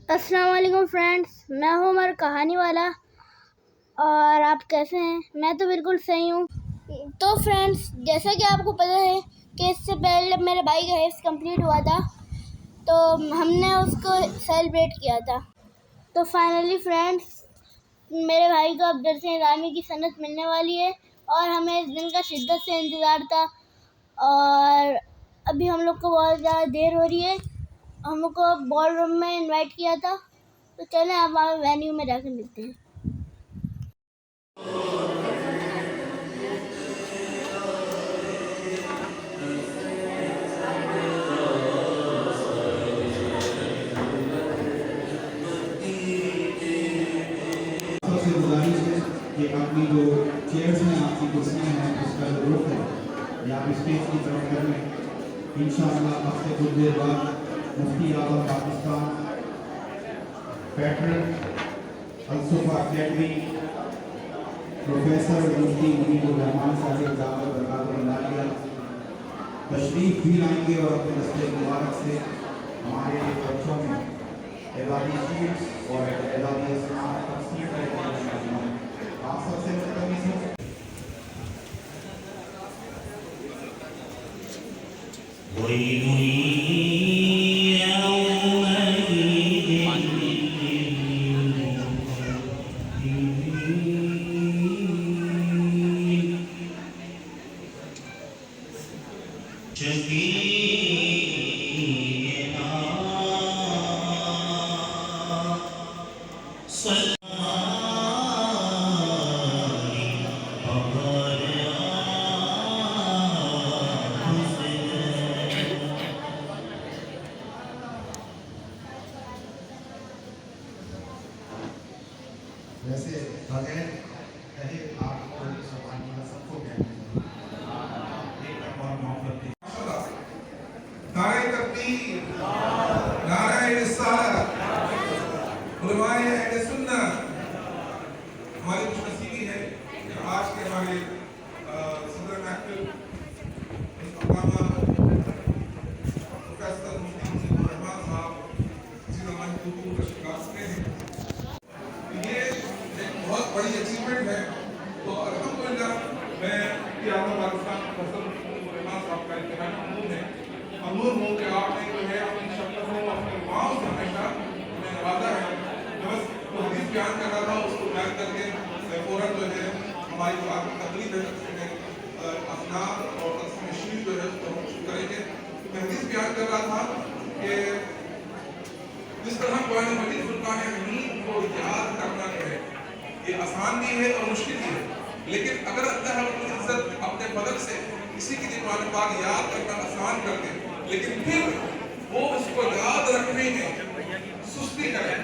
السلام علیکم فرینڈس، میں ہوں عمر کہانی والا، اور آپ کیسے ہیں؟ میں تو بالکل صحیح ہوں۔ تو فرینڈس، جیسا کہ آپ کو پتہ ہے کہ اس سے پہلے میرے بھائی کا حفظ کمپلیٹ ہوا تھا، تو ہم نے اس کو سیلیبریٹ کیا تھا۔ تو فائنلی فرینڈس، میرے بھائی کو اب درس نظامی کی سند ملنے والی ہے، اور ہمیں اس دن کا شدت سے انتظار تھا، اور ابھی ہم لوگ کو بہت زیادہ دیر ہو رہی ہے۔ ہم لوگ کو بال روم میں انوائٹ کیا تھا، تو چلیں اب ہمارے وینیو میں جا کے ملتے ہیں۔ سب سے گزارش ہے کہ اپنی جو چیئرز ہیں، آپ کی کرسیاں ہیں، اس کا جو رخ ہے یا آپ اسٹیج کی طرف کر لیں۔ انشاءاللہ اب سے کچھ دیر بعد مفتی اعظم پاکستان، پیٹرن الصفا اکیڈمی، پروفیسر مفتی منیب الرحمان صاحب دعوت برکات العالیہ تشریف بھی لائیں گے، اور اپنے دستے مبارک سے ہمارے بچوں میں اعدادی شیٹس اور اعدادی اسناد تقسیم کریں گے۔ آپ سب سے متمز ہیں۔ ویسے بغیر کہے آپ کو سبحانہ سب کو کہتے ہیں، ایک اور محبت ہے۔ نعرہ تکبیر، نعرہ رسالت، علماء اہل سنت۔ ہماری خوش نصیبی ہے کہ آج کے ہمارے صدر محفل علامہ پروفیسر مفتی منیب الرحمان صاحب جی ہماری حضور کا شکار ہیں۔ یہ ایک بہت بڑی اچیومنٹ ہے، تو الحمدللہ میں مفتی اعظم پاکستان پروفیسر منیب الرحمان صاحب کا انتہائی ممنون ہوں کہ آپ نے جو ہے اپنی شکل میں اپنے دعاؤں سے ہمیشہ ہمیں نوازا ہے۔ میں بس وہ حدیث بیان کر رہا تھا، اس کو بیان کر کے فوراً جو ہے ہماری جو آپ کی تقریب ہے اسناد اور تقسیم شیر جو ہے اس کو ہم شروع کریں گے۔ میں حدیث بیان کر رہا تھا کہ جس طرح قرآن مجید فرقان حمید کو یاد کرنا ہے، یہ آسان بھی ہے اور مشکل بھی ہے، لیکن اگر اللہ رب العزت اپنے فضل سے کسی کی بھی قرآن پاک یاد کرنا آسان کر دے، لیکن پھر وہ اس کو یاد رکھنے میں سستی کرے،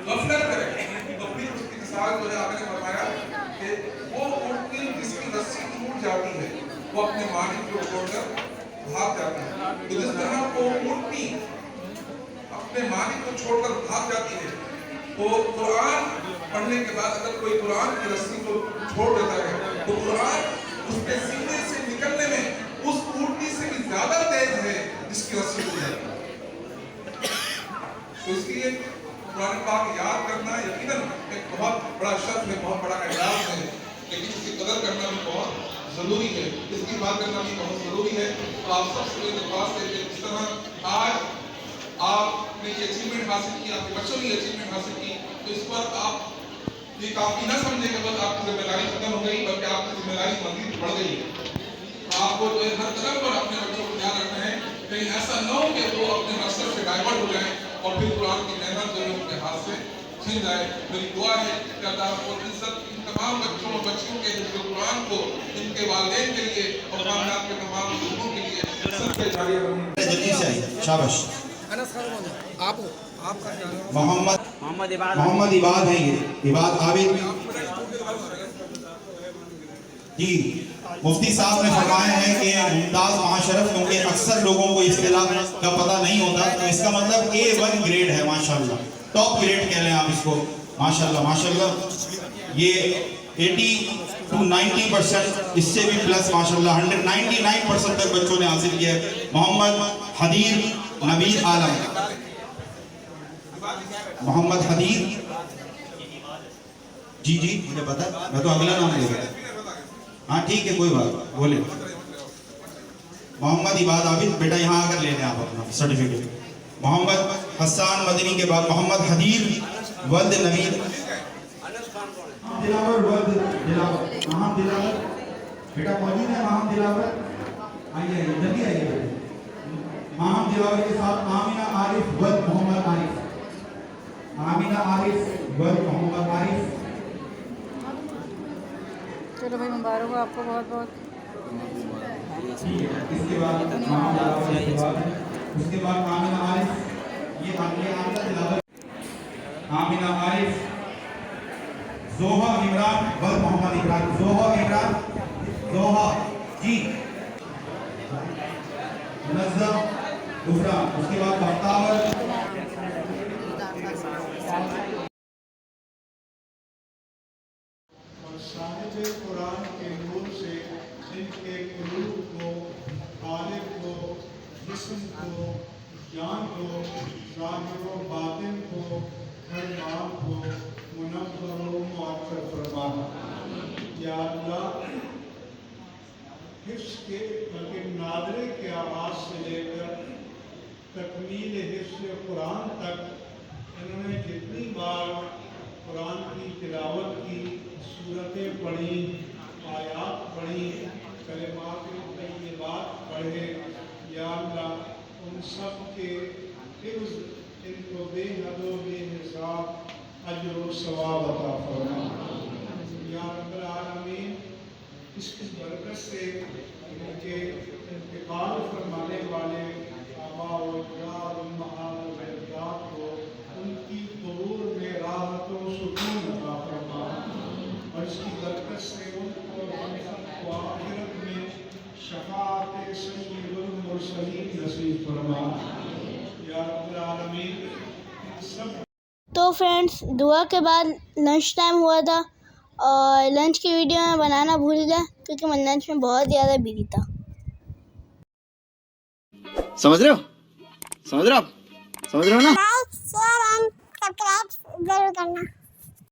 غفلت کرے، تو پھر اس کی مثال جو ہے آپ نے فرمایا کہ وہ اونٹنی جس کی رسی ٹوٹ جاتی ہے وہ اپنے مالک کو چھوڑ کر بھاگ جاتی ہے۔ تو جس طرح وہ اونٹنی اپنے مالک کو چھوڑ کر بھاگ جاتی ہے، تو قرآن پڑھنے کے بعد اگر کوئی قرآن کی رسی کو چھوڑ دیتا ہے تو قرآن اس کے سینے سے نکلنے میں اس اونٹنی سے بھی زیادہ تیز ہے جس کی رسی ٹوٹ جاتی ہے۔ تو اس لیے قرآن پاک یاد کرنا یقیناً ایک بہت بڑا شرف ہے، بہت بڑا اعزاز ہے، لیکن اس کی قدر کرنا بھی بہت ضروری ہے، اس کی بات کرنا بھی بہت ضروری ہے۔ تو آپ سب سے درخواست ہے کہ جس طرح آج آپ نے یہ اچیومنٹ حاصل کی، آپ کے بچوں نے یہ اچیومنٹ حاصل کی، تو اس پر آپ یہ کافی نہ سمجھیں کہ بس آپ کی ذمہ داری ختم ہو گئی، بلکہ آپ کی ذمہ داری مزید بڑھ گئی ہے۔ آپ کو جو ہے ہر طرح پر اپنے بچوں کو دھیان رکھنا ہے، کہیں ایسا نہ ہو کہ وہ اپنے مقصد سے ڈائیورٹ ہو جائیں اور پھر قرآن کی نعمت جو ہے ان کے ہاتھ سے چھن جائے۔ میری دعا ہے کہ اللہ رب العزت ان تمام بچوں اور بچیوں کے حفظ قرآن کو ان کے والدین کے لیے اور خاندان کے تمام لوگوں کے لیے سب کے جاری رکھیں۔ جلدی سے آئیے، شاباش۔ محمد عباد ہیں، یہ عباد عابد جی۔ مفتی صاحب نے فرمایا ہے کہ ممتاز معاشرف، کیونکہ اکثر لوگوں کو اصطلاح کا پتہ نہیں ہوتا، تو اس کا مطلب A1 گریڈ ہے، ماشاءاللہ ٹاپ گریڈ کہہ لیں آپ اس کو، ماشاءاللہ ماشاءاللہ۔ یہ 80 to 90% اس سے بھی پلس ماشاءاللہ 199% تک بچوں نے حاصل کیا ہے۔ محمد حدیر نبیل عالم محمد حدیر. جی جی مجھے پتا ہے, میں تو اگلا نام لے رہا. ہاں ٹھیک ہے کوئی بات, بولے. محمد عباد عابد, بیٹا یہاں آ کر لے لیں آپ اپنا سرٹیفکیٹ. محمد حسان مدنی کے بعد محمد حدیر ولد نوید. دلاور ولد دلاور, مہام دلاور بیٹا موجود ہے. مہام دلاور آئیے آئیے جلدی آئیے. مہام دلاور کے ساتھ آمینہ عارف ولد محمد عارف. آمینہ عارف ولد محمد عارف. چلو بھائی مبارک ہو آپ کو بہت بہت. اس کے بعد مہام دلاور, اس کے بعد آمینہ عارف. یہ آمینہ دلاور, آمینہ عارف. زوہا عمران ولد محمد عمران. زوہا عمران, زوہا جی. منظم غفران, اس کے بعد بختاور. صاحب قرآن کے نور سے ان کے قلوب کو, قالب کو, جسم کو, جان کو, ظاہر و باطن کو, ہر مال کو منور و معطر فرما. یا اللہ حفظ کے بلکہ نادرے کے آغاز سے لے کر تکمیل حفظ قرآن تک انہوں نے جتنی بار قرآن کی تلاوت کی, سورتیں پڑھی, آیات پڑھی, کلمات طیبات پڑھے, یا اللہ ان سب کے حفظ ان کو بے حد و بے حساب اجر و ثواب عطا فرما. یا رب العالمین اس کی برکت سے ان کے انتقال فرمانے والے آباء و اجداد, امہات و اجداد کو ان کی قبور میں راحت و سکون عطا فرما. اور اس کی برکت سے ان کو آخرت میں شفاعت سید المرسلین نصیب فرما. یا رب العالمین سب. تو فرینڈس دعا کے بعد لنچ ٹائم ہوا تھا, اور لنچ کی ویڈیو میں بنانا بھول گیا کیونکہ میں لنچ میں بہت زیادہ بزی تھا. سمجھ رہے ہو, سمجھ رہے ہو آپ, سمجھ رہے ہو نا. لائک شیئر اینڈ سبسکرائب ضرور کرنا.